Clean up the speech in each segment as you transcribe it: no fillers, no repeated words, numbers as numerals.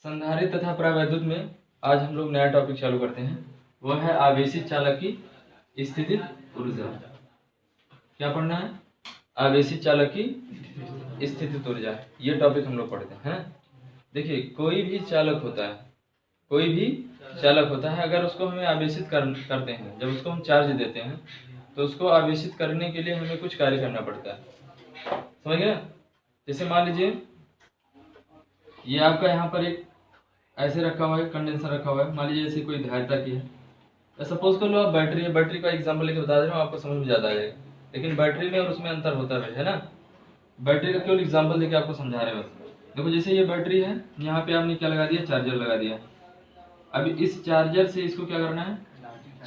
संधारित्र तथा प्रावैद्युत में आज हम लोग नया टॉपिक चालू करते हैं। वह है आवेशित चालक की स्थितिज ऊर्जा। क्या पढ़ना है? आवेशित चालक की स्थितिज ऊर्जा, ये टॉपिक हम लोग पढ़ते हैं। देखिए, कोई भी चालक होता है, अगर उसको हमें आवेशित करते हैं, जब उसको हम चार्ज देते हैं तो उसको आवेशित करने के लिए हमें कुछ कार्य करना पड़ता है। समझ गए? जैसे मान लीजिए ये आपका यहाँ पर एक ऐसे रखा हुआ है, कंडेंसर रखा हुआ है। मान लीजिए ऐसे कोई धारिता की है। सपोज कर लो आप बैटरी है, बैटरी का एग्जांपल लेके बता दे रहा हूँ, आपको समझ में ज्यादा आ जाएगा। लेकिन बैटरी में और उसमें अंतर होता है ना। बैटरी का केवल एग्जांपल देके आपको समझा रहे हैं बस। देखो, जैसे ये बैटरी है, यहाँ पे आपने क्या लगा दिया? चार्जर लगा दिया। अभी इस चार्जर से इसको क्या करना है?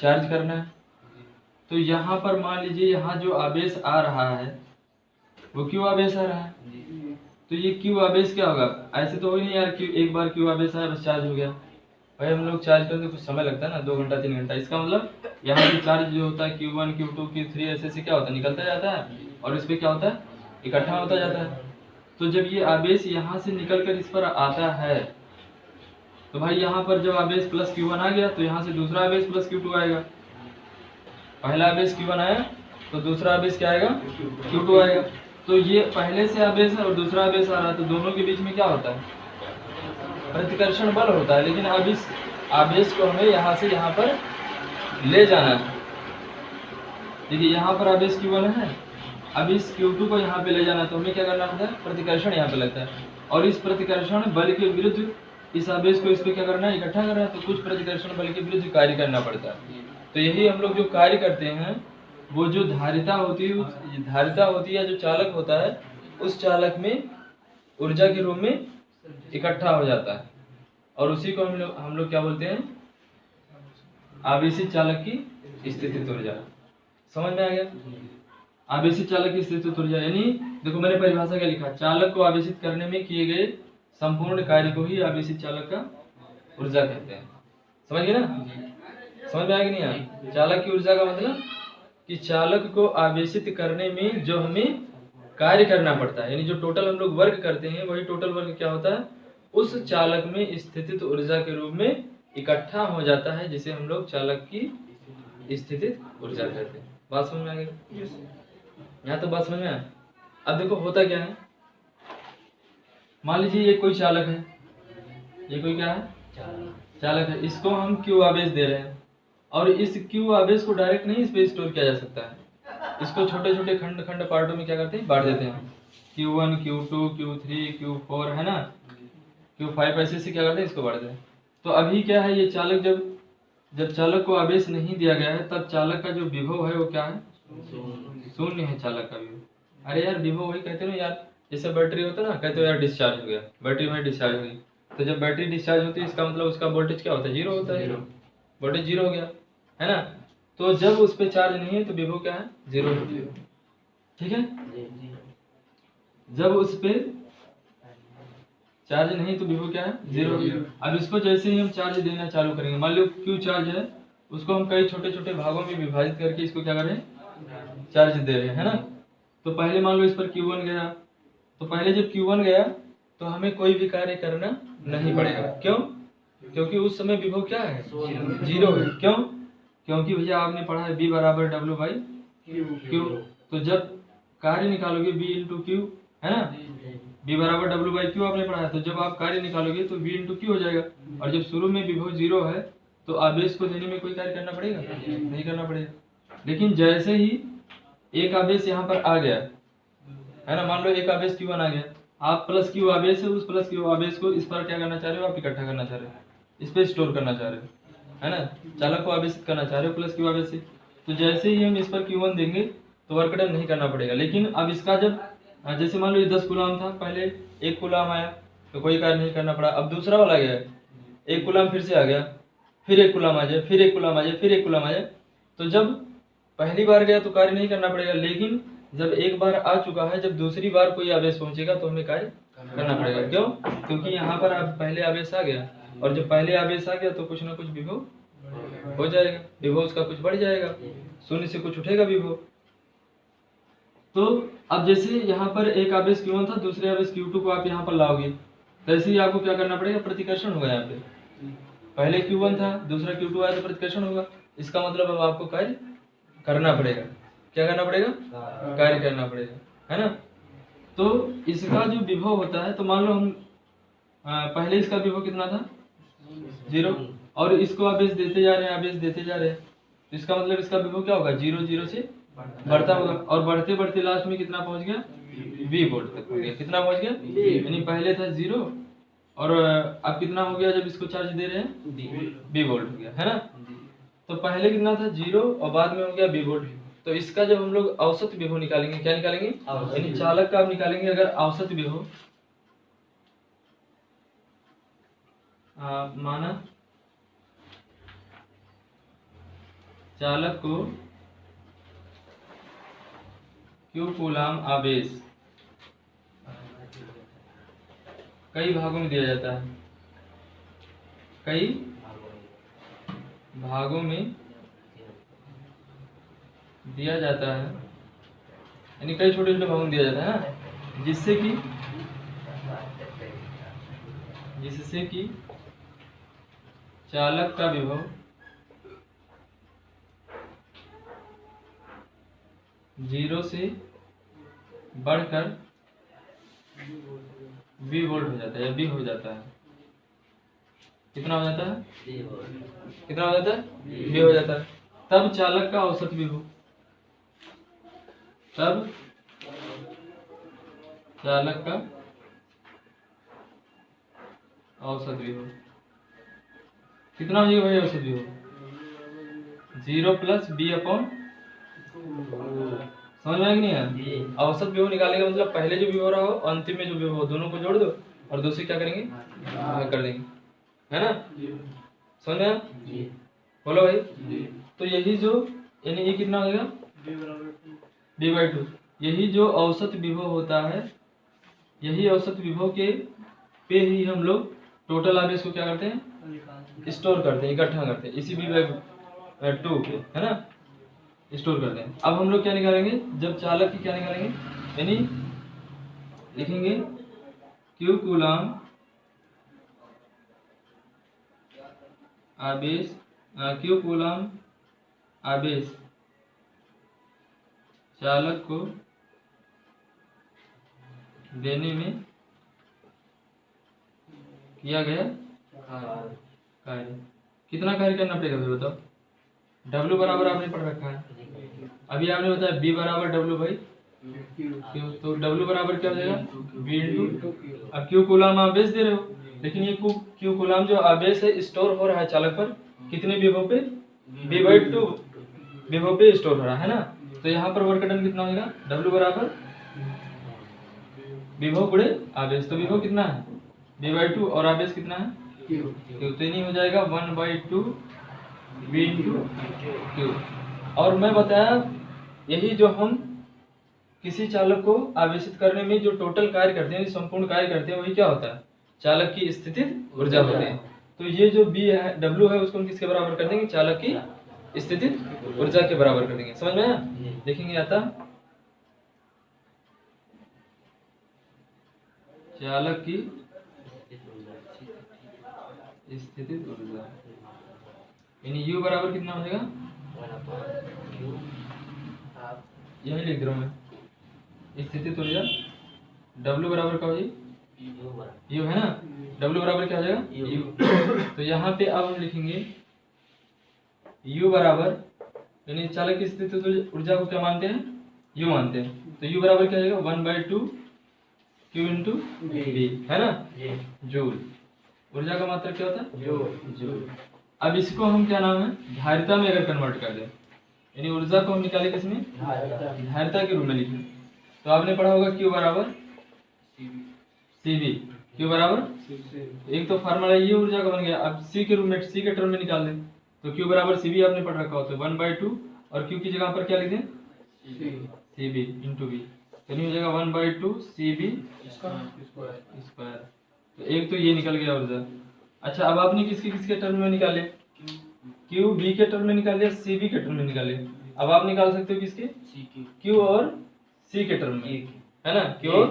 चार्ज करना है। तो यहाँ पर मान लीजिए यहाँ जो आवेश आ रहा है वो क्यों आवेश आ रहा है? तो ये क्यू आवेश क्या होगा? ऐसे तो हो ही नहीं यार, क्यू एक बार क्यू आवेश आया बस चार्ज हो गया। भाई हम लोग चार्ज करते कुछ समय लगता है ना, 2 घंटा 3 घंटा। इसका मतलब यहाँ पे चार्ज जो होता है Q1 Q2 Q3 ऐसे क्या होता है? निकलता जाता है और इस पर क्या होता है? इकट्ठा होता जाता है। तो जब ये आवेश यहाँ से निकल कर इस पर आता है तो भाई यहाँ पर जब आवेश प्लस Q1 आ गया तो यहाँ से दूसरा आवेश प्लस Q2 आएगा। पहला आवेश Q1 आया तो दूसरा आवेश क्या आएगा? Q2 आएगा। तो ये पहले से आवेश है और दूसरा आवेश आ रहा है, तो दोनों के बीच में क्या होता है? प्रतिकर्षण बल होता है। लेकिन अब इस आवेश को हमें यहाँ से यहाँ पर ले जाना है। देखिए यहाँ पर आवेश Q1 है, अब इस Q2 को यहाँ पे ले जाना है, तो हमें क्या करना होता है? प्रतिकर्षण यहाँ पे लगता है। और इस प्रतिकर्षण बल के विरुद्ध इस आवेश को इस पे क्या करना है? इकट्ठा करना है। तो कुछ प्रतिकर्षण बल के विरुद्ध कार्य करना पड़ता है। तो यही हम लोग जो कार्य करते हैं, वो जो धारिता होती है, जो चालक होता है, उस चालक में ऊर्जा के रूप में इकट्ठा हो जाता है। और उसी को हम लोग क्या बोलते हैं? आवेशित चालक की स्थितिज ऊर्जा। समझ में आ गया? आवेशित चालक की स्थितिज ऊर्जा यानी देखो मैंने परिभाषा क्या लिखा? चालक को आवेशित करने में किए गए संपूर्ण कार्य को ही आवेशित चालक का ऊर्जा कहते हैं। समझ गए ना? समझ में आया कि नहीं आया? चालक की ऊर्जा का मतलब कि चालक को आवेशित करने में जो हमें कार्य करना पड़ता है, यानी जो टोटल हम लोग वर्क करते हैं, वही टोटल वर्क क्या होता है? उस चालक में स्थितिज ऊर्जा के रूप में इकट्ठा हो जाता है, जिसे हम लोग चालक की स्थितिज ऊर्जा कहते हैं। बात समझ में आ गई? यहाँ तो बात समझ में आया। अब देखो होता क्या है, मान लीजिए ये कोई चालक है, ये कोई क्या है? चालक है। इसको हम क्यू आवेश दे रहे हैं और इस क्यू आवेश को डायरेक्ट नहीं इस पे स्टोर किया जा सकता है। इसको छोटे छोटे खंड पार्टों में क्या करते हैं? बांट देते हैं। Q1 Q2 Q3 Q4 है ना, Q5 ऐसे से क्या करते हैं? इसको बांट देते हैं। तो अभी क्या है, ये चालक जब चालक को आवेश नहीं दिया गया है, तब चालक का जो विभव है वो क्या है? शून्य है चालक का विभव। अरे यार विभव वही कहते हैं ना यार, जैसे बैटरी होता है ना, कहते हो यार डिस्चार्ज हो गया, बैटरी में डिस्चार्ज हो गई। तो जब बैटरी डिस्चार्ज होती है इसका मतलब उसका वोल्टेज क्या होता है? 0 होता है। वोल्टेज 0 हो गया है ना। तो जब उस पर चार्ज नहीं है तो विभव क्या है? 0 होती है। ठीक है? जब उस पे चार्ज नहीं तो विभव क्या है? 0। अब इसको जैसे ही हम चार्ज देना चालू करेंगे, मान लो क्यू चार्ज है, उसको हम कई छोटे छोटे भागों में विभाजित करके इसको क्या करें? चार्ज दे रहे हैं, है ना। तो पहले मान लो इस पर Q1 गया, तो पहले जब Q1 गया तो हमें कोई भी कार्य करना नहीं पड़ेगा। क्यों? क्योंकि उस समय विभव क्या है? 0 है। क्यों? क्योंकि भैया आपने पढ़ा है B बराबर W/Q। तो जब कार्य निकालोगे B × Q, है ना, B बराबर W/Q आपने पढ़ा है। तो जब आप कार्य निकालोगे तो B × Q हो जाएगा। और जब शुरू में विभव 0 है तो आवेश को देने में कोई कार्य करना पड़ेगा? नहीं करना पड़ेगा। लेकिन जैसे ही एक आवेश यहाँ पर आ गया, है ना, मान लो एक आवेश Q1 आ गया, आप प्लस Q आवेश है, उस प्लस Q आवेश को इस पर क्या करना चाह रहे हो? आप इकट्ठा करना चाह रहे हो, इस पर स्टोर करना चाह रहे हो, है ना। चालक को आवेशित करना चाह रहे हो प्लस Q आवेश से। तो जैसे ही हम इस पर Q1 देंगे तो वर्क डन नहीं करना पड़ेगा। लेकिन अब इसका जब जैसे मान लो ये 10 कूलाम था, पहले 1 कूलाम आया तो कोई कार्य नहीं करना पड़ा। अब दूसरा वाला गया, 1 कूलाम फिर से आ गया, फिर 1 कूलाम आ जाए, फिर 1 कूलाम आ जाए, फिर 1 कूलाम आ जाए। तो जब पहली बार गया तो कार्य नहीं करना पड़ेगा। लेकिन जब एक बार आ चुका है, जब दूसरी बार कोई आवेश पहुंचेगा तो हमें कार्य करना पड़ेगा। क्यों? क्योंकि यहाँ पर पहले आवेश आ गया और जब पहले आवेश आ गया तो कुछ ना कुछ विभव हो जाएगा, विभव उसका कुछ बढ़ जाएगा, 0 से कुछ उठेगा विभव। तो अब जैसे यहाँ पर एक आवेश Q1 था, दूसरे आवेश Q2 को आप यहाँ पर लाओगे तो ऐसे ही आपको क्या करना पड़ेगा, प्रतिकर्षण होगा। यहाँ पे पहले Q1 था, दूसरा Q2 आया तो प्रतिकर्षण होगा। इसका मतलब अब आपको कार्य करना पड़ेगा। क्या करना पड़ेगा, कार्य करना पड़ेगा, है ना। तो इसका जो विभव होता है, तो मान लो हम पहले इसका विभव कितना था, 0, और इसको आवेश देते जा रहे हैं, आवेश देते जा रहे हैं, तो इसका मतलब इसका विभव क्या होगा, 0 0 से बढ़ता होगा, और बढ़ते बढ़ते लास्ट में कितना पहुंच गया, V वोल्ट तक पहुंच गया। कितना पहुंच गया, यानी पहले था 0 और अब कितना हो गया जब इसको चार्ज दे रहे हैं, V वोल्ट हो गया, है ना। तो पहले कितना था, 0, और बाद में हो गया V वोल्ट। तो इसका जब हम लोग औसत विभव निकालेंगे, क्या निकालेंगे, यानी चालक का आप निकालेंगे अगर औसत विभव, माना चालक को Q कूलाम आवेश कई भागों में दिया जाता है, कई भागों में दिया जाता है, यानी कई छोटे छोटे भागों में दिया जाता है ना, जिससे कि चालक का विभव 0 से बढ़कर V वोल्ट हो जाता है, या V हो जाता है। कितना हो जाता है, कितना हो जाता है, V हो जाता है। तब चालक का औसत विभव, तब चालक का औसत विभव कितना हो जाएगा भाई, औसत विभव 0 प्लस B अपॉन, समझ में आया कि नहीं है। औसत विभव निकालने का मतलब पहले जो विभव रहा हो, अंतिम में जो विभव हो, दोनों को जोड़ दो और दूसरे क्या करेंगे, भाग कर देंगे, है ना। समझ में आया, बोलो भाई। तो यही जो, यानी ये कितना होगा, B/2, यही जो औसत विभव होता है, यही औसत विभव के पे ही हम लोग टोटल आवेश को क्या करते हैं, स्टोर करते हैं, इकट्ठा करते हैं, इसी B/2 पे, है ना, स्टोर करते हैं। अब हम लोग क्या निकालेंगे, जब चालक की क्या निकालेंगे, यानी लिखेंगे Q कूलाम आवेश, Q कूलाम आवेश चालक को देने में किया गया कार्य। कितना कार्य करना पड़ेगा भाई बताओ। W बराबर आपने पढ़ रखा है, अभी आपने बताया B बराबर W भाई Q, तो W बराबर क्या हो जाएगा, V इंटू, अब Q कूलाम आवेश दे रहे हो, लेकिन ये Q कूलाम जो आवेश है स्टोर हो रहा है चालक पर, कितने विभव पे, V/2 विभव पे स्टोर हो रहा है ना। तो यहाँ पर वर्क डन कितना होगा, W बराबर विभव गुणे आवेश, तो विभव कितना है, V/2, और आवेश कितना है, Q, तो नहीं हो जाएगा 1/2 V इंटू Q। और मैं बताया यही जो हम किसी चालक को आवेशित करने में जो टोटल कार्य करते हैं, संपूर्ण कार्य करते हैं, वही क्या होता है, चालक की स्थितिज ऊर्जा होती है। तो ये जो B है, W है, उसको हम किसके बराबर कर देंगे, चालक की स्थितिज ऊर्जा के बराबर कर देंगे। समझ में आया, देखेंगे आता चालक की स्थितिज ऊर्जा, यानी U बराबर कितना हो जाएगा, यही लिख रहा हूँ मैं, स्थितिज ऊर्जा W बराबर क्या हो जाएगी, U है ना, W बराबर क्या हो जाएगा, U। तो यहाँ पे अब हम लिखेंगे U बराबर, यानी चालक की स्थितिज ऊर्जा को क्या मानते हैं, U मानते हैं, तो U बराबर क्या हो जाएगा, 1/2 Q इंटू V, है ना, जूल। ऊर्जा का मात्रक क्या होता है, जूल। अब इसको हम क्या नाम है, धारिता में अगर कन्वर्ट कर दें, यानी ऊर्जा को हम निकाले किसमें, धारिता के रूप में लिखें, तो आपने पढ़ा होगा Q बराबर CV, Q बराबर, एक तो फार्मूला ये ऊर्जा का बन गया, अब C के रूप में, C के टर्म में निकाल दें, तो Q बराबर CV आपने पढ़ रखा हो, तो 1/2, और Q की जगह पर क्या लिखें, CV इंटू V, यानी हो जाएगा 1/2 CV स्क्वायर। तो एक तो ये निकल गया ऊर्जा। अच्छा, अब आपने किसके किसके टर्म में निकाले, Q B के टर्म में निकाले, C B के टर्म में निकाले। अब आप निकाल सकते हो किसके, Q और C के टर्म में, है ना, Q और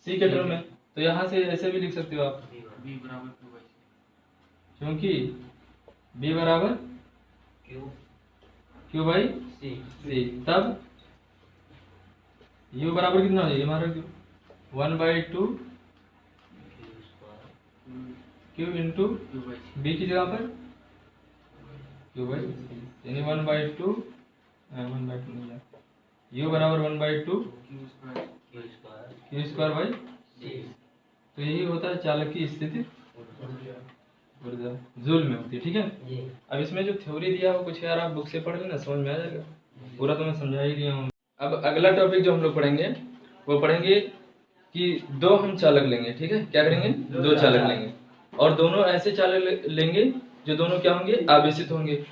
C के टर्म में। तो यहाँ से ऐसे भी लिख सकते हो आप, बी बराबर क्यू बाई सी, क्योंकि बी बराबर क्यू बाई सी, तब यू बराबर कितना हो जाएगा हमारा Q 1/2 Q into Q by C, B की जगह पर क्यू बाई सी, यानी 1/2 नहीं है, यू बराबर 1/2 क्यू स्क्वायर बाई तो यही होता है चालक की स्थिति ऊर्जा जूल में होती है। ठीक है, अब इसमें जो थ्योरी दिया वो कुछ यार आप बुक से पढ़ लेना, समझ में आ जाएगा, पूरा तो मैं समझा ही दिया हूँ। अब अगला टॉपिक जो हम लोग पढ़ेंगे वो पढ़ेंगे कि दो हम चालक लेंगे। ठीक है, क्या करेंगे, दो चालक लेंगे और दोनों ऐसे चालक लेंगे जो दोनों क्या होंगे, आवेशित होंगे।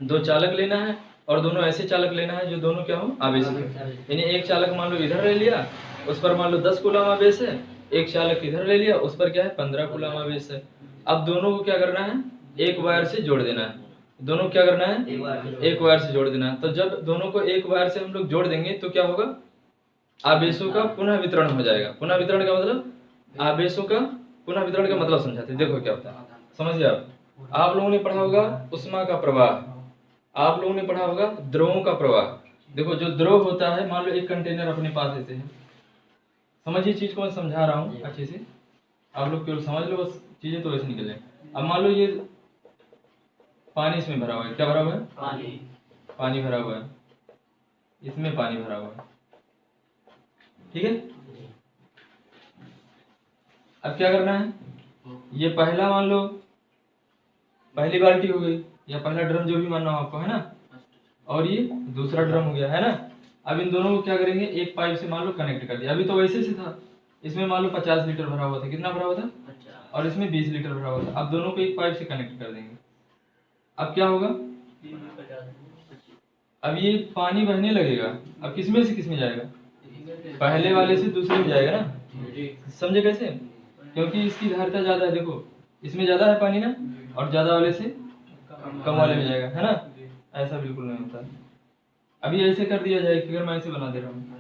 दो चालक लेना है और दोनों ऐसे चालक लेना है जो दोनों क्या हो, आवेशित हो। यानी एक चालक मान लो इधर ले लिया, उस पर मान लो 10 कूलम आवेश है, एक चालक इधर ले लिया, उस पर क्या है 15 कूलम आवेश है। अब दोनों को क्या करना है, एक वायर से जोड़ देना है। दोनों क्या करना है, एक वायर से जोड़ देना है। तो जब दोनों को एक वायर से हम लोग जोड़ देंगे तो क्या होगा, आवेशों का पुनः वितरण हो जाएगा। पुनः वितरण का मतलब, आवेशों का पुनः वितरण का मतलब समझाते हैं। देखो क्या होता है, समझिए आप लोगों ने पढ़ा होगा उष्मा का प्रवाह, आप लोगों ने पढ़ा होगा द्रवों का प्रवाह। देखो जो द्रव होता है, मान लो एक कंटेनर अपने पास ऐसे है, समझिए चीज को मैं समझा रहा हूँ अच्छे से, आप लोग केवल समझ लो बस, चीजें तो वैसे निकल जाए। अब मान लो ये पानी इसमें भरा हुआ है, क्या भरा हुआ है, पानी भरा हुआ है, इसमें पानी भरा हुआ है। ठीक है, अब क्या करना है, ये पहला मान लो पहली बाल्टी हो गई या पहला ड्रम जो भी मानना हो आपको, है ना, और ये दूसरा ड्रम हो गया, है ना। अब इन दोनों को क्या करेंगे, एक पाइप से मान लो कनेक्ट कर दिया। अभी तो वैसे से था, इसमें मान लो 50 लीटर भरा हुआ था, कितना भरा हुआ था, और इसमें 20 लीटर भरा हुआ था। अब दोनों को एक पाइप से कनेक्ट कर देंगे। अब क्या होगा, अब ये पानी बहने लगेगा। अब किसमें से किसमें जाएगा, पहले वाले से दूसरे में जाएगा ना, समझे कैसे, क्योंकि इसकी धारिता ज्यादा है। देखो इसमें ज्यादा है पानी ना, और ज्यादा वाले से कम वाले में जाएगा, है ना। ऐसा बिल्कुल नहीं होता। अभी ऐसे कर दिया जाए, फिगर मैं ऐसे बना दे रहा हूँ।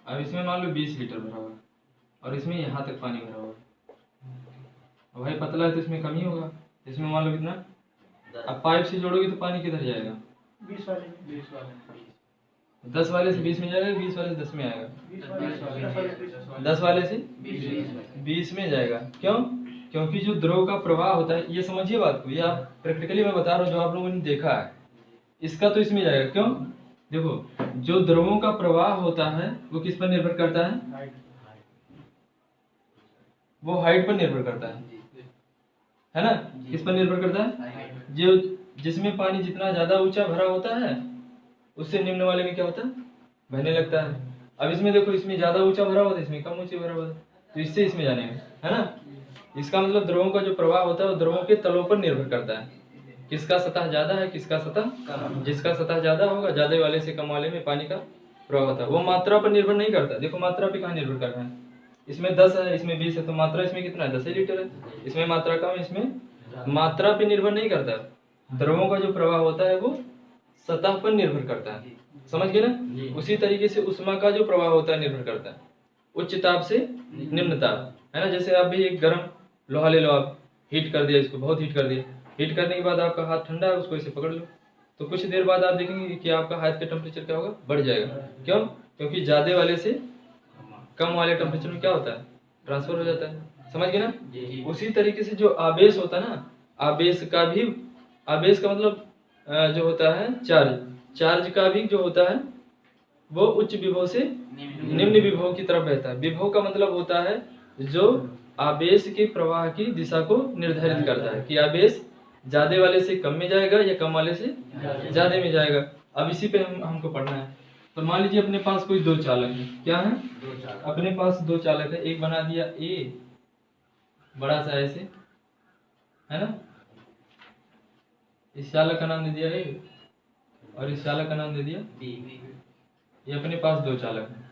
अब इसमें मान लो 20 लीटर भरा हुआ है और इसमें यहाँ तक पानी भरा हुआ है। अब भाई पतला है तो इसमें कम ही होगा, इसमें मान लो कितना, अब पाइप से जोड़ोगे तो पानी किधर जाएगा, 20 वाले 10 वाले से 20 में जाएगा, 20 वाले से 10 में आएगा, 10 वाले से 20 में जाएगा। क्यों, क्योंकि जो द्रव का प्रवाह होता है, ये समझिए बात को, ये आप प्रैक्टिकली मैं बता रहा हूँ जो आप लोगों ने देखा है, इसका तो इसमें जाएगा। क्यों, देखो जो द्रवों का प्रवाह होता है वो किस पर निर्भर करता है, वो हाइट पर निर्भर करता है ना, किस पर निर्भर करता है, जो जिसमें पानी जितना ज्यादा ऊंचा भरा होता है उससे निम्न वाले में क्या होता है, बहने लगता है। अब इसमें देखो, इसमें ज्यादा ऊंचा भरा हुआ था, इसमें कम ऊंचे भरा हुआ था, तो इससे इसमें जाने में, है ना। इसका मतलब द्रवों का जो प्रवाह होता है वो द्रवों के तलों पर निर्भर करता है, किसका सतह ज्यादा है, किसका सतह, जिसका सतह ज्यादा होगा ज्यादा वाले से कम वाले में पानी का प्रवाह होता है। वो मात्रा पर निर्भर नहीं करता। देखो मात्रा पे कहाँ निर्भर कर रहा है, इसमें 10 है, इसमें 20 है, तो मात्रा इसमें कितना है, 10 लीटर है। इसमें मात्रा कम है, इसमें मात्रा पे निर्भर नहीं करता। द्रवों का जो प्रवाह होता है वो सतह पर निर्भर करता है, समझ गए ना। उसी तरीके से उष्मा का जो प्रवाह होता है निर्भर करता है उच्च ताप से निम्न ताप, है ना। जैसे आप भी एक गर्म लोहा ले लो, आप हीट कर दिया, इसको बहुत हीट कर दिया, हीट करने के बाद आपका हाथ ठंडा है, उसको इसे पकड़ लो, तो कुछ देर बाद आप देखेंगे कि आपका हाथ का टेम्परेचर क्या होगा, बढ़ जाएगा। क्यों, क्योंकि ज्यादा वाले से कम वाले टेम्परेचर में क्या होता है, ट्रांसफर हो जाता है, समझ गए ना। उसी तरीके से जो आवेश होता है ना, आवेश का भी, आवेश का मतलब जो होता है चार्ज, चार्ज का भी जो होता है वो उच्च विभव से निम्न विभव की तरफ बहता है। विभव का मतलब होता है जो आवेश के प्रवाह की दिशा को निर्धारित करता है कि आवेश ज्यादा वाले से कम में जाएगा या कम वाले से ज्यादा में जाएगा। अब इसी पे हमको पढ़ना है। तो मान लीजिए अपने पास कोई दो चालक है, क्या है, अपने पास दो चालक है, एक बना दिया ए बड़ा सा ऐसे, है ना, इस चालक का नाम दे दिया ए और इस चालक का नाम दे दिया बी। ये अपने पास दो चालक है,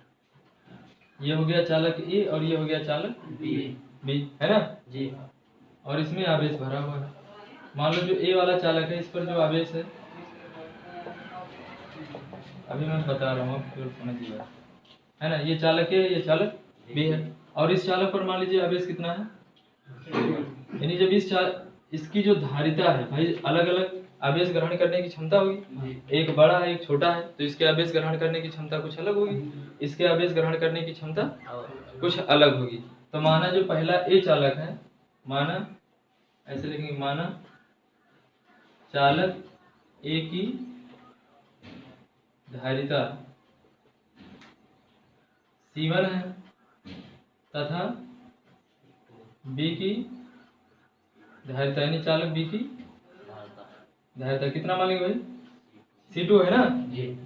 ये हो गया चालक ए और ये हो गया चालक बी, है ना जी। और इसमें आवेश भरा हुआ है। मान लो जो ए वाला चालक है इस पर जो आवेश है अभी मैं बता रहा हूँ, फिर समझिए, है ना। ये चालक है, ये चालक बी है, और इस चालक पर मान लीजिए आवेश कितना है, यानी जब इसकी जो धारिता है भाई, अलग अलग आवेश ग्रहण करने की क्षमता होगी, एक बड़ा है एक छोटा है, तो इसके आवेश ग्रहण करने की क्षमता कुछ अलग होगी, इसके आवेश ग्रहण करने की क्षमता कुछ अलग होगी। तो माना जो पहला ए चालक है, माना ऐसे लिखेंगे, माना चालक ए की धारिता C1 है तथा बी की धारिता, यानी चालक बी की धारिता कितना मानेंगे भाई, C2 है ना,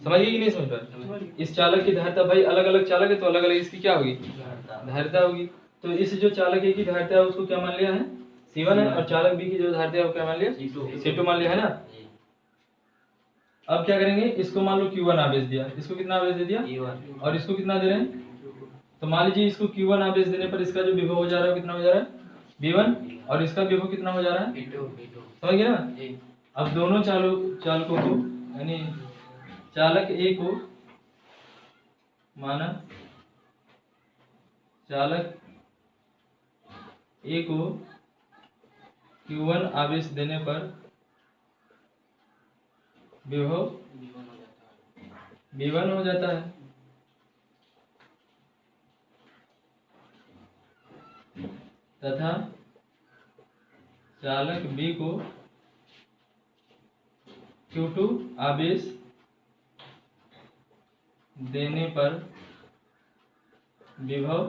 समझिए कि नहीं समझ पाए। इस चालक की धारिता भाई, अलग अलग चालक है तो अलग अलग इसकी क्या होगी, धारिता होगी। तो इस जो चालक ए की धारिता है उसको क्या मान लिया है, C1 है, और चालक बी की जो धारिता है वो क्या मान लिया, C2 मान लिया है ना। अब क्या करेंगे, इसको मान लो Q1 आवेश दिया, इसको कितना आवेश दे दिया, और इसको कितना दे रहे हैं, तो मान लीजिए इसको Q1 आवेश देने पर इसका जो विभव हो जा रहा है कितना हो जा रहा है, V1, और इसका विभव कितना हो जा रहा है, समझ गए ना। अब दोनों चालकों को, यानी चालक ए को, माना चालक ए को Q1 आवेश देने पर विभव V1 हो जाता है, तथा चालक बी को Q2 आवेश देने पर विभव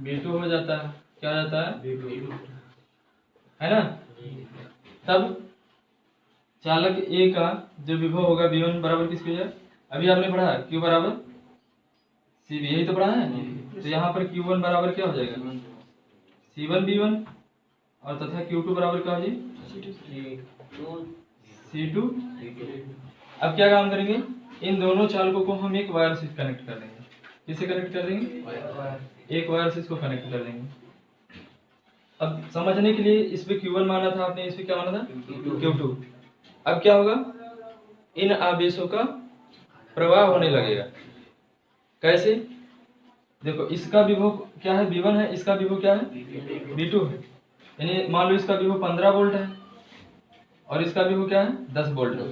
V2 हो जाता है। क्या हो जाता है ना। तब चालक ए का जो विभव होगा V1 बराबर किसकी हो जाए, अभी आपने पढ़ा Q बराबर CV, यही तो पढ़ा है। तो यहाँ पर Q1 बराबर क्या हो जाएगा, C1 V1, और तथा Q2 बराबर क्या हो जाएगी, C2। अब क्या काम करेंगे, इन दोनों चालकों को हम एक वायर से कनेक्ट कर देंगे। किसे कनेक्ट कर देंगे, एक वायर से इसको कनेक्ट कर देंगे। अब समझने के लिए इस पे Q1 माना था आपने, इस पे क्या माना था, Q2। अब क्या होगा, इन आवेशों का प्रवाह होने लगेगा। कैसे, देखो इसका विभव क्या है, V1 है, इसका विभव क्या है, V2 है। यानी मान लो इसका विभव 15 वोल्ट है और इसका विभव क्या है, 10 वोल्ट है।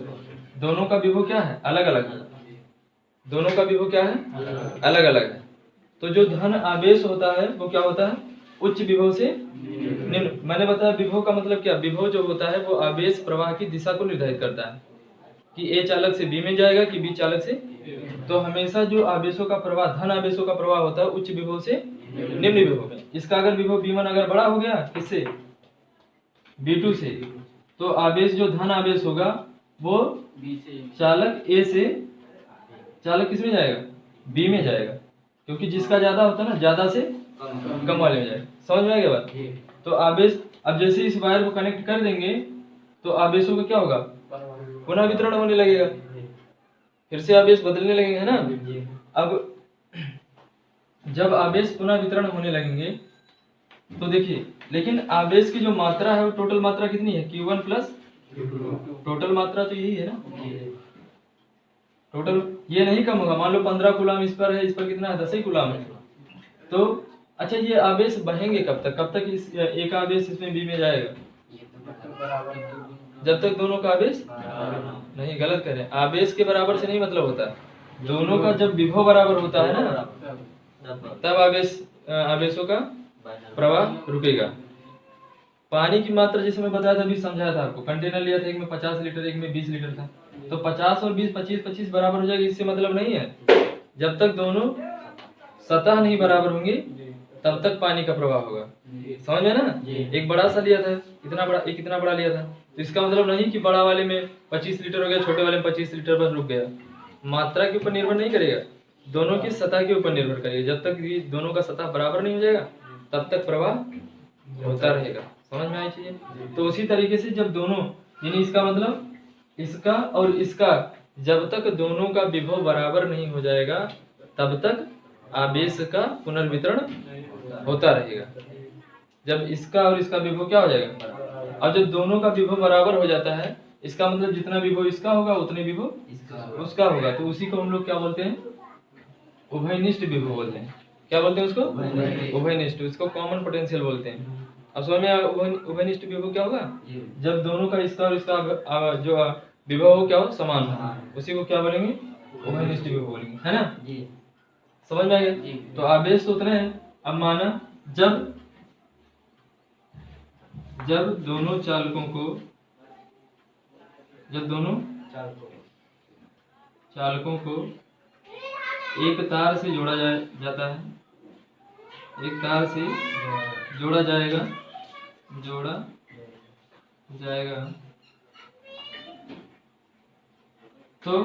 दोनों का विभव क्या है, अलग अलग है। दोनों का विभव क्या है, अलग अलग है। तो जो धन आवेश होता है वो क्या होता है, उच्च विभव से निम्न। मैंने बताया विभव का मतलब क्या, विभव जो होता है वो आवेश प्रवाह की दिशा को निर्धारित करता है कि ए चालक से बी में जाएगा कि बी चालक से। तो हमेशा जो आवेशों का प्रवाह, धन आवेशों का प्रवाह होता है उच्च विभव से निम्न विभव में। इसका अगर विभव V1 अगर बड़ा हो गया किससे, V2 से, तो आवेश जो धन आवेश होगा वो चालक ए से चालक किस में जाएगा, बी में जाएगा, क्योंकि जिसका ज्यादा होता है ना, ज्यादा से कम वाले में जाएगा। समझ में आ गया बात। तो आवेश, अब जैसे इस वायर को कनेक्ट कर देंगे तो आवेशों का क्या होगा, पुनः वितरण होने लगेगा, फिर से आवेश बदलने लगेंगे, है ना। अब जब आवेश पुनः वितरण होने लगेंगे तो देखिए, लेकिन आवेश की जो मात्रा है वो टोटल मात्रा कितनी है, Q1 प्लस टोटल मात्रा तो यही है ना, टोटल ये नहीं कम होगा। मान लो 15 कूलाम इस पर है, इस पर कितना है, 10 ही कूलाम है। तो अच्छा, ये आवेश बहेंगे कब तक, कब तक इस एक आवेश इसमें बी में जाएगा, जब तक दोनों का आवेश नहीं, गलत कह रहे हैं, आवेश के बराबर से नहीं मतलब होता, दोनों का जब विभव बराबर होता है ना तब आवेशों का प्रवाह रुकेगा। पानी की मात्रा जैसे मैं बताया था, अभी समझाया था आपको, कंटेनर लिया था, एक में 50 लीटर एक में 20 लीटर था, तो 50 और 20 25 बराबर हो जाएगा। इससे मतलब नहीं है, जब तक दोनों सतह नहीं बराबर होंगे तब तक पानी का प्रवाह होगा। समझ में ना। एक बड़ा सा लिया था, इतना बड़ा, एक इतना बड़ा लिया था, तो इसका मतलब नहीं कि बड़ा वाले में 25 लीटर हो गया, छोटे वाले में 25 लीटर बस रुक गया। मात्रा के ऊपर निर्भर नहीं करेगा, दोनों की सतह के ऊपर निर्भर करेगा। जब तक ये दोनों का सतह बराबर नहीं हो जाएगा तब तक प्रवाह होता रहेगा। समझ में आई चीजें। तो उसी तरीके से जब दोनों, यानी इसका मतलब इसका और इसका, जब तक दोनों का विभव बराबर नहीं हो जाएगा तब तक आवेश का पुनर्वितरण होता रहेगा। जब इसका और इसका विभव क्या हो जाएगा, और जब दोनों का विभव बराबर हो जाता है, इसका मतलब जितना विभव इसका होगा उतने विभव उसका होगा, तो उसी को हम लोग क्या बोलते हैं, उभयनिष्ठ विभव बोलते हैं। क्या बोलते हैं उसको, उभयनिष्ठ। इसको कॉमन पोटेंशियल बोलते हैं। अब समझ में आया उभयनिष्ठ विभव क्या होगा, जब दोनों का इसका और इसका जो विभव हो क्या हो, समान हो, उसी को क्या बोलेंगे, उभयनिष्ठ विभव बोलेंगे, है ना। समझ में आ गया। तो आवेश तो उतने हैं। अब माना जब दोनों चालकों को एक तार से जोड़ा जाता है, एक तार से जोड़ा जाएगा तो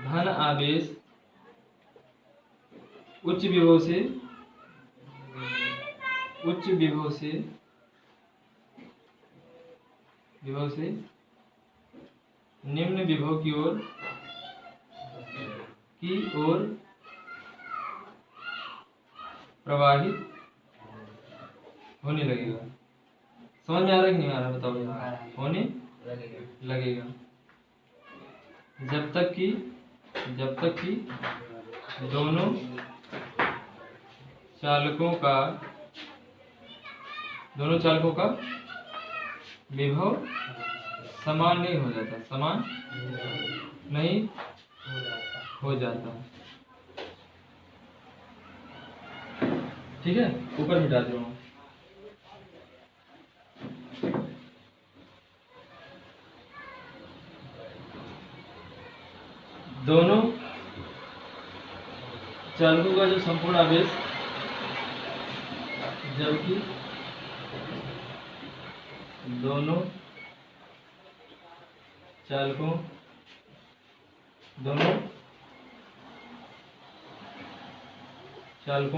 धन आवेश उच्च विभव से निम्न विभव की ओर प्रवाहित होने लगेगा। समझ में आ रहा है कि नहीं आ रहा, बताओ यार। होने लगेगा जब तक कि दोनों चालकों का विभव समान नहीं हो जाता। ठीक है, ऊपर मिटा दो। दोनों चालकों का जो संपूर्ण आवेश, जबकि दोनों चालकों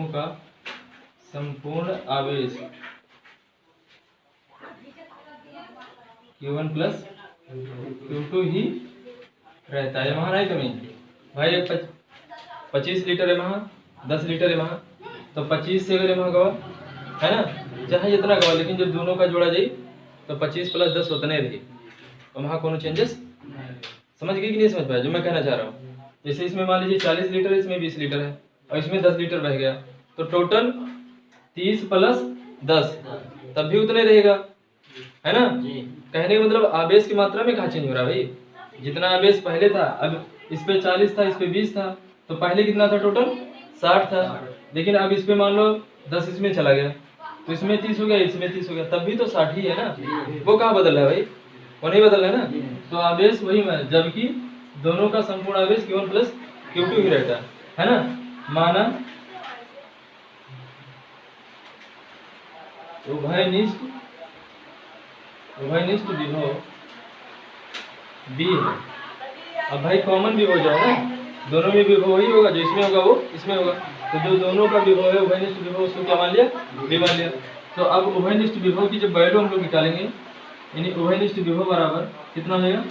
का संपूर्ण आवेश Q1 प्लस Q2 ही रहता है। वहां नहीं कमी भाई, 25 लीटर है वहां, 10 लीटर है वहां, तो 25 से अगर वहां गवा है ना, चाहे जितना गवा, लेकिन जब दोनों का जोड़ा जाए तो 25 प्लस 10 उतने रही, तो वहां कोनो चेंजेस। समझ गए कि नहीं समझ पाया जो मैं कहना चाह रहा हूँ। जैसे इसमें मान लीजिए 40 लीटर है, इसमें 20 लीटर है और इसमें 10 लीटर बह गया, तो टोटल 30 प्लस 10 तब भी उतने रहेगा, है ना। कहने का मतलब आवेश की मात्रा में कहाँ चेंज हो रहा है भाई, जितना आवेश पहले था, अब इस पे 40 था, इस पे 20 था, तो पहले कितना था, टोटल 60 था, लेकिन अब इस पे मान लो 10 इसमें चला गया, तो इसमें 30 हो गया, इसमें 30 हो गया, तब भी तो 60 ही है ना। वो कहाँ बदल रहा है भाई, वो नहीं बदल रहा है ना। तो आवेश वही में, जबकि दोनों का संपूर्ण आवेश Q1 प्लस Q2 ही रहता है ना। माना उभयनिष्ठ विभव B है। अब भाई कॉमन विभव जो है ना, दोनों में विभव वही होगा, जो इसमें होगा वो इसमें होगा, तो जो दोनों का विभव है उभयनिष्ठ विभव, उसको क्या मान लिया, B मान लिया। तो अब उभयनिष्ठ विभव की जब वैल्यू हम लोग निकालेंगे, यानी उभयनिष्ठ विभव बराबर कितना हो जाएगा,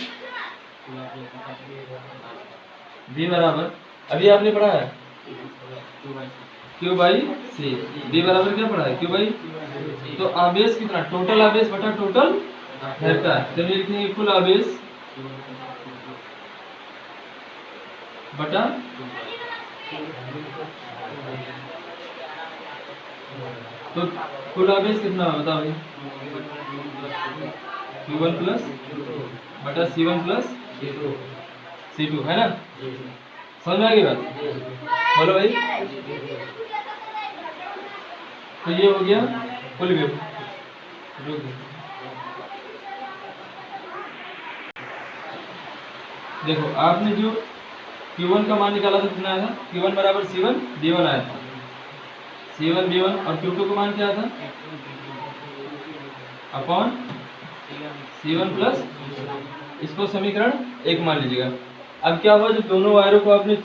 B बराबर, अभी आपने पढ़ा है Q/C, B बराबर क्या पढ़ा है, Q/। तो आवेश कितना, टोटल आवेश बटा टोटल रहता है, तो लिखेंगे कुल आवेश बटा तो कुल आवेश कितना है बताओ भाई, Q1 प्लस बटा C1 प्लस C2, है ना। समझ में आ गई बात, बोलो भाई। तो ये हो गया कुल विभव। देखो आपने जो Q1 का मान निकाला था कितना आया था, Q1 बराबर C1 B1 आया था, C1 B1, और Q2 का मान क्या था, अपॉन C1 प्लस, इसको समीकरण 1 मान लीजिएगा। अब क्या हुआ, जब दोनों वायरों को आपने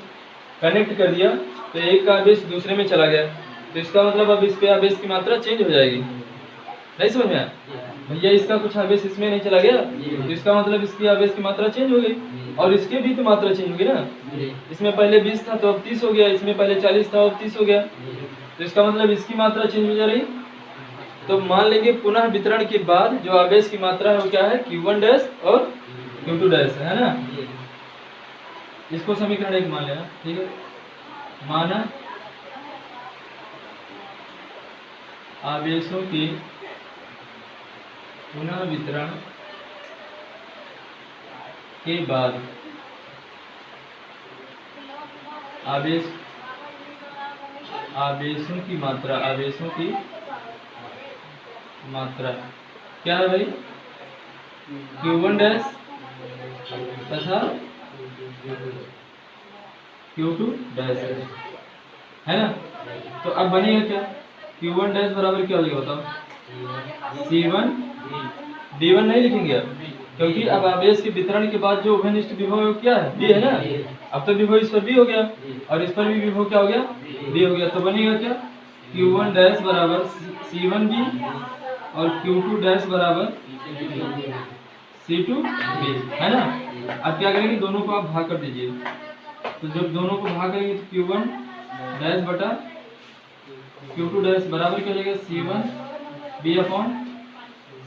कनेक्ट कर दिया तो एक का आवेश दूसरे में चला गया, तो इसका मतलब अब इस पे आवेश की मात्रा चेंज हो जाएगी। नहीं समझ में आया भैया, इसका कुछ आवेश इसमें नहीं चला गया, तो इसका मतलब इसकी आवेश की मात्रा चेंज हो गई, और इसके भी तो मात्रा चेंज होगी ना। इसमें पहले 20 था तो अब 30 हो गया, इसमें पहले 40 था अब 30 हो गया, तो इसका मतलब इसकी मात्रा चेंज हो जा रही, तो मान लेंगे पुनः वितरण के बाद जो आवेश की मात्रा है वो क्या है, Q1 डैश और Q2 डैश है ना। इसको समीकरण 1 मान लेना, ठीक है। माना आवेशों के पुनः वितरण के बाद आवेशों की मात्रा क्या है भाई, Q1 डैश तथा Q2 डैश है ना। तो अब बनेगा क्या, Q1 डैश बराबर क्या हो जाएगा बताओ, C1 D1 नहीं लिखेंगे अब, क्योंकि अब आवेश के वितरण के बाद जो उभयनिष्ठ विभव क्या है, B है ना। अब तो विभव इस पर B हो गया और इस पर भी विभव क्या हो गया, B हो गया। तो बनेगा क्या, Q1 डैश बराबर C1B और Q2 डैश बराबर C2B है ना। अब क्या करेंगे, दोनों को आप भाग कर दीजिए। तो जब दोनों को भाग करेंगे तो Q1 डैश बटा Q2 डैश बराबर क्या हो जाएगा, C1B अपॉन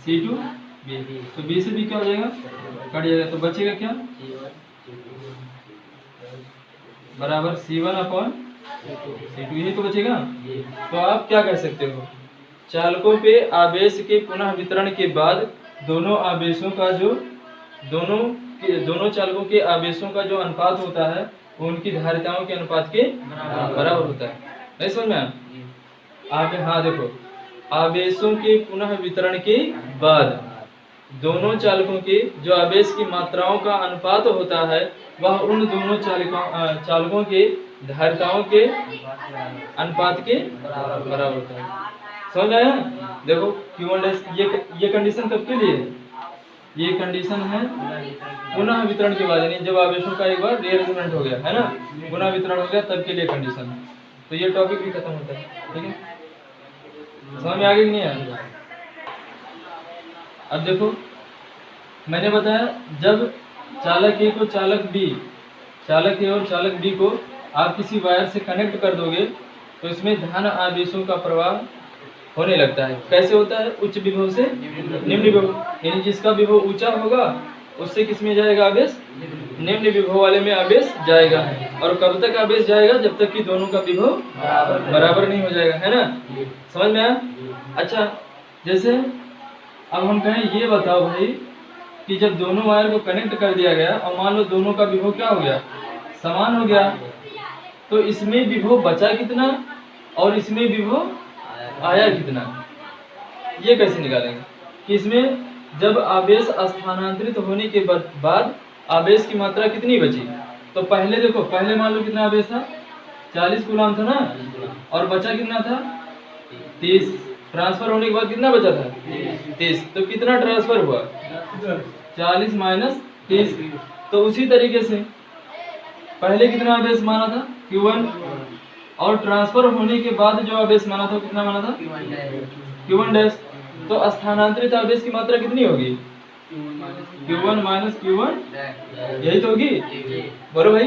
C2B। तो B से B क्या हो जाएगा, कट जाएगा। तो बचेगा क्या, बराबर C1 अपॉन C2, यही तो बचेगा। तो आप क्या कह सकते हो, चालकों पे आवेश के पुनः वितरण के बाद दोनों आवेशों का जो दोनों चालकों के आवेशों का जो अनुपात होता है वो उनकी धारिताओं के अनुपात के बराबर होता है। नहीं समझ में आगे, हाँ देखो, आवेशों के पुनः वितरण के बाद दोनों चालकों के जो आवेश की मात्राओं का अनुपात होता है वह उन दोनों चालकों के धारिताओं के अनुपात के बराबर होता है। समझ आया। देखो Q1 डैश, ये कंडीशन कब के लिए, ये कंडीशन है पुनः वितरण के बाद, यानी जब आवेशों का एक बार रीअरेंजमेंट हो गया है ना, पुनः वितरण हो गया तब के लिए कंडीशन है। तो ये टॉपिक भी खत्म होता है, ठीक है। समझ में आ गया कि नहीं आया। अब देखो मैंने बताया जब चालक ए को चालक ए और चालक बी को आप किसी वायर से कनेक्ट कर दोगे तो इसमें धन आवेशों का प्रवाह होने लगता है। कैसे होता है, उच्च विभव से निम्न विभव, यानी जिसका विभव ऊंचा होगा उससे किस में जाएगा आवेश, निम्न विभव वाले में आवेश जाएगा। और कब तक आवेश जाएगा, जब तक कि दोनों का विभव बराबर नहीं हो जाएगा, है ना। समझ में आया। अच्छा, जैसे अब हम कहें ये बताओ भाई कि जब दोनों वायर को कनेक्ट कर दिया गया और मान लो दोनों का विभव क्या हो गया, समान हो गया, तो इसमें विभव बचा कितना और इसमें विभव आया कितना, ये कैसे निकालेंगे कि इसमें जब आवेश स्थानांतरित होने के बाद आवेश की मात्रा कितनी बची। तो पहले देखो, पहले मान लो कितना आवेश था, 40 कूलम था ना, और बचा कितना था 30। ट्रांसफर होने के बाद कितना बचा था 30। तो कितना ट्रांसफर हुआ, 40 माइनस 30। तो उसी तरीके से पहले कितना आवेश माना था Q1, और ट्रांसफर होने के बाद जो आवेश माना था कितना माना था Q1 डैश। तो स्थानांतरित आवेश की मात्रा कितनी होगी, Q1 माइनस Q1, यही तो होगी। बोलो भाई,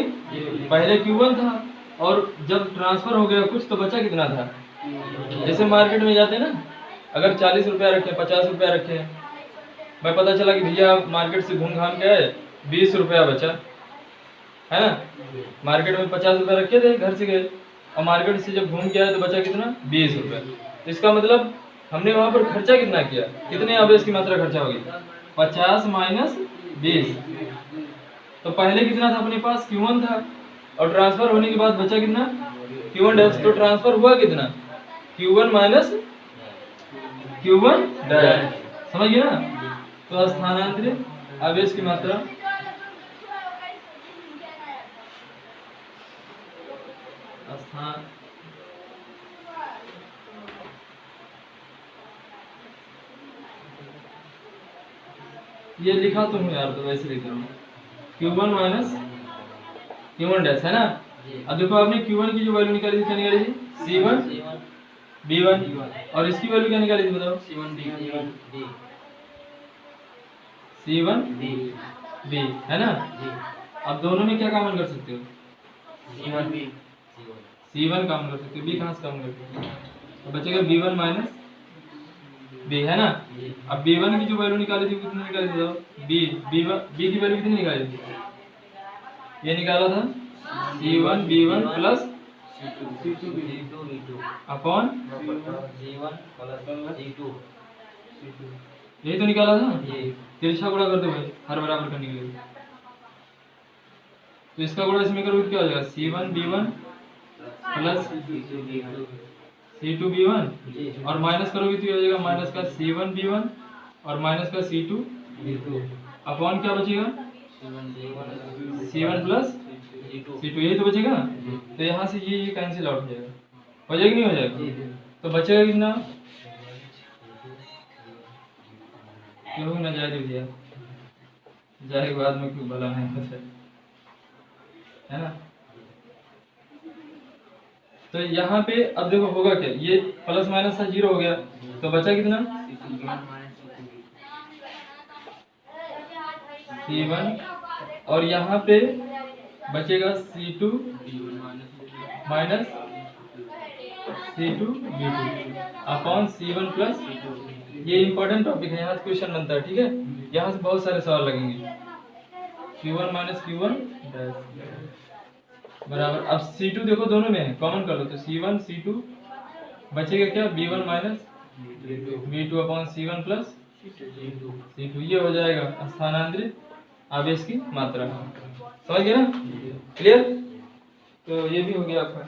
पहले Q1 था और जब ट्रांसफर हो गया कुछ तो बचा कितना था। जैसे मार्केट में जाते हैं ना, अगर 40 रुपया रखे, 50 रुपया रखे, मैं पता चला कि भैया मार्केट से घूम घाम के आए, 20 रुपया बचा, है ना। मार्केट में 50 रुपया रखे थे, घर से गए और मार्केट से जब घूम के आए तो बचा कितना 20 रुपया। तो इसका मतलब हमने वहां पर खर्चा कितना किया, कितने आवेश की मात्रा खर्चा होगी, 50 माइनस 20। तो पहले कितना था अपने पास, Q1 था, और ट्रांसफर होने के बाद बचा कितना Q1 डैश। तो ट्रांसफर हुआ कितना, Q1 माइनस Q1 डैश। समझ गए ना। तो स्थानांतरित आवेश की मात्रा ये लिखा तो हूँ यार, तो वैसे लिख रहा हूँ, Q1 माइनस Q1 डैश, है ना। अब देखो आपने Q1 की जो वैल्यू निकाली थी, क्या निकाली थी, C1 B1, और इसकी वैल्यू क्या निकाली थी बताओ, C1 B, है ना। अब दोनों में क्या कॉमन कर सकते हो, C1 कॉमन कर सकते हो, B कहाँ से कॉमन कर सकते हो, तो बचेगा B1 माइनस बी है ना। अब B1 की जो वैल्यू निकाली थी वो कितनी निकाली थी? बी की वैल्यू कितनी निकाली थी? ये निकाला था C1 B1 plus C2 B2 upon C1 plus C2 यही तो निकाला था। ये तिरछा गुणा करते हुए हर बराबर करने के लिए, तो इसका गुणा इसमें करोगे तो क्या हो जाएगा? C1 B1 plus C2 B1 और माइनस करोगे तो ये हो जाएगा माइनस का C1 B1 और माइनस का C2 B2 अपॉन क्या बचेगा? C1 प्लस C2 यही तो बचेगा। तो यहाँ से ये कैंसिल आउट हो जाएगा, हो जाएगा नहीं हो जाएगा? तो बचेगा कितना? क्यों ना जाए दे दिया जाए बाद में क्यों भला नहीं होता है ना। तो यहाँ पे अब देखो होगा क्या, ये प्लस माइनस था 0 हो गया, तो बचा कितना? C1 और यहाँ पे बचेगा C2 minus C2 B2 upon C1 plus. ये इंपॉर्टेंट टॉपिक है, यहाँ से क्वेश्चन बनता है, ठीक है। यहाँ से बहुत सारे सवाल लगेंगे। Q1 माइनस Q1 बराबर, अब C2 देखो दोनों में है, कॉमन कर लो तो C1 C2 बचेगा क्या? B1 minus B2 upon C1 plus C2। ये हो जाएगा स्थानांतरित आवेश की मात्रा। समझ गए ना? क्लियर? तो ये भी हो गया आपका।